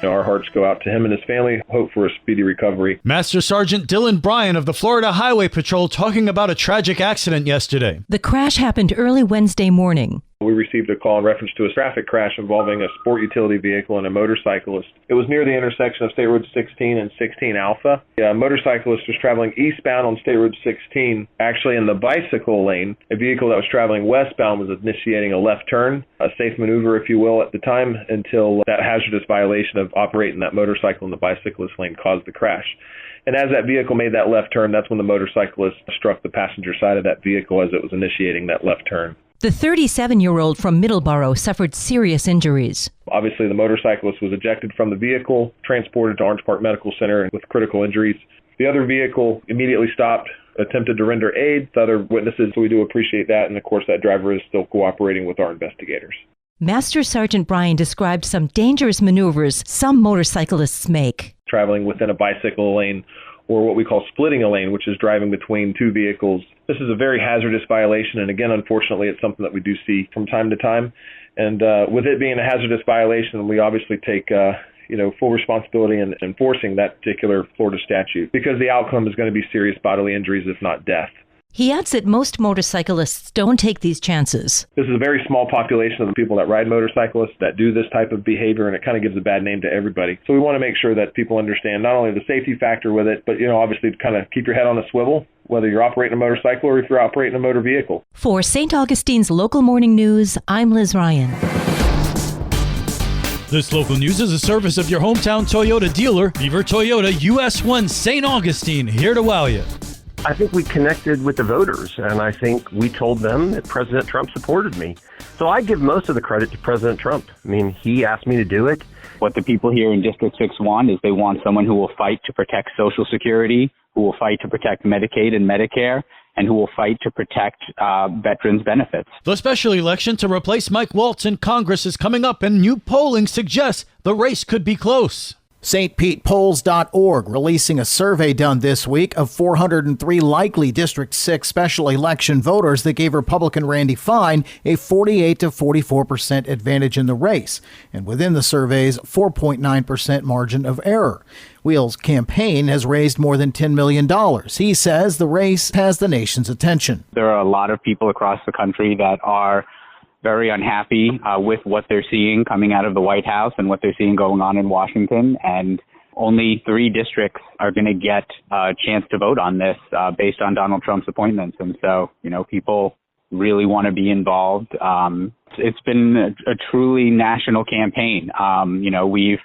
Our hearts go out to him and his family. Hope for a speedy recovery. Master Sergeant Dylan Bryan of the Florida Highway Patrol talking about a tragic accident yesterday. The crash happened early Wednesday morning. We received a call in reference to a traffic crash involving a sport utility vehicle and a motorcyclist. It was near the intersection of State Road 16 and 16 Alpha. A motorcyclist was traveling eastbound on State Road 16. Actually, in the bicycle lane, a vehicle that was traveling westbound was initiating a left turn, a safe maneuver, if you will, at the time, until that hazardous violation of operating that motorcycle in the bicyclist lane caused the crash. And as that vehicle made that left turn, that's when the motorcyclist struck the passenger side of that vehicle as it was initiating that left turn. The 37-year-old from Middleborough suffered serious injuries. Obviously, the motorcyclist was ejected from the vehicle, transported to Orange Park Medical Center with critical injuries. The other vehicle immediately stopped, attempted to render aid to other witnesses, so we do appreciate that. And of course, that driver is still cooperating with our investigators. Master Sergeant Bryan described some dangerous maneuvers some motorcyclists make. Traveling within a bicycle lane, or what we call splitting a lane, which is driving between two vehicles. This is a very hazardous violation, and again, unfortunately, it's something that we do see from time to time. And with it being a hazardous violation, we obviously take full responsibility in enforcing that particular Florida statute, because the outcome is going to be serious bodily injuries, if not death. He adds that most motorcyclists don't take these chances. This is a very small population of the people that ride motorcyclists that do this type of behavior, and it kind of gives a bad name to everybody. So we want to make sure that people understand not only the safety factor with it, but obviously to kind of keep your head on a swivel, whether you're operating a motorcycle or if you're operating a motor vehicle. For St. Augustine's Local Morning News, I'm Liz Ryan. This local news is a service of your hometown Toyota dealer, Beaver Toyota, US 1 St. Augustine, here to wow you. I think we connected with the voters, and I think we told them that President Trump supported me. So I give most of the credit to President Trump. I mean, he asked me to do it. What the people here in District 6 want is they want someone who will fight to protect Social Security, who will fight to protect Medicaid and Medicare, and who will fight to protect veterans' benefits. The special election to replace Mike Waltz in Congress is coming up, and new polling suggests the race could be close. stpetepolls.org releasing a survey done this week of 403 likely District 6 special election voters that gave Republican Randy Fine a 48 to 44% advantage in the race, and within the survey's 4.9% margin of error. Wheels' campaign has raised more than $10 million. He says the race has the nation's attention. There are a lot of people across the country that are very unhappy with what they're seeing coming out of the White House and what they're seeing going on in Washington. And only 3 districts are going to get a chance to vote on this based on Donald Trump's appointments. And so, people really want to be involved. It's been a truly national campaign. We've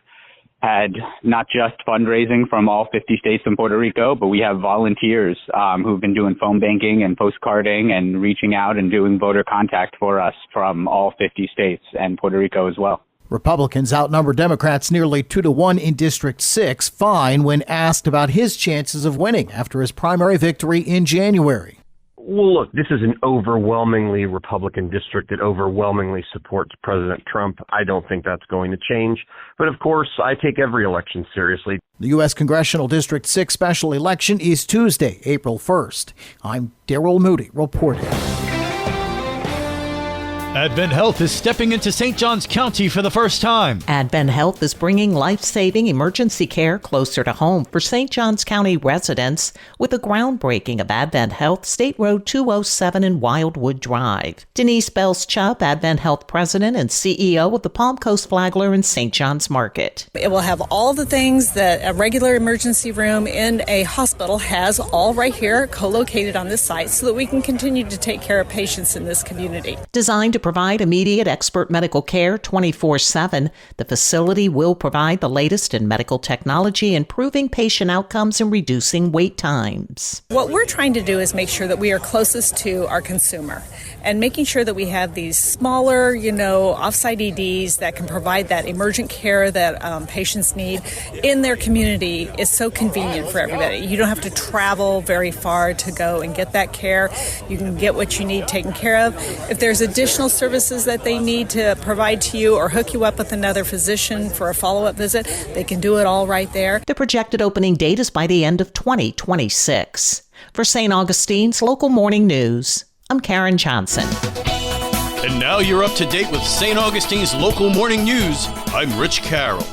had not just fundraising from all 50 states and Puerto Rico, but we have volunteers who've been doing phone banking and postcarding and reaching out and doing voter contact for us from all 50 states and Puerto Rico as well. Republicans outnumber Democrats nearly 2-1 in District 6. Fine when asked about his chances of winning after his primary victory in January. Well, look, this is an overwhelmingly Republican district that overwhelmingly supports President Trump. I don't think that's going to change. But of course, I take every election seriously. The U.S. Congressional District 6 special election is Tuesday, April 1st. I'm Daryl Moody reporting. Advent Health is stepping into St. Johns County for the first time. Advent Health is bringing life-saving emergency care closer to home for St. Johns County residents with the groundbreaking of Advent Health, State Road 207 and Wildwood Drive. Denise Bells-Chubb, Advent Health President and CEO of the Palm Coast Flagler and St. Johns Market. It will have all the things that a regular emergency room in a hospital has, all right here, co-located on this site, so that we can continue to take care of patients in this community. Designed to provide immediate expert medical care 24/7, the facility will provide the latest in medical technology, improving patient outcomes and reducing wait times. What we're trying to do is make sure that we are closest to our consumer and making sure that we have these smaller, off-site EDs that can provide that emergent care that patients need in their community is so convenient for everybody. You don't have to travel very far to go and get that care. You can get what you need taken care of. If there's additional services that they need to provide to you or hook you up with another physician for a follow-up visit, they can do it all right there. The projected opening date is by the end of 2026. For St. Augustine's Local Morning News, I'm Karen Johnson. And now you're up to date with St. Augustine's Local Morning News. I'm Rich Carroll.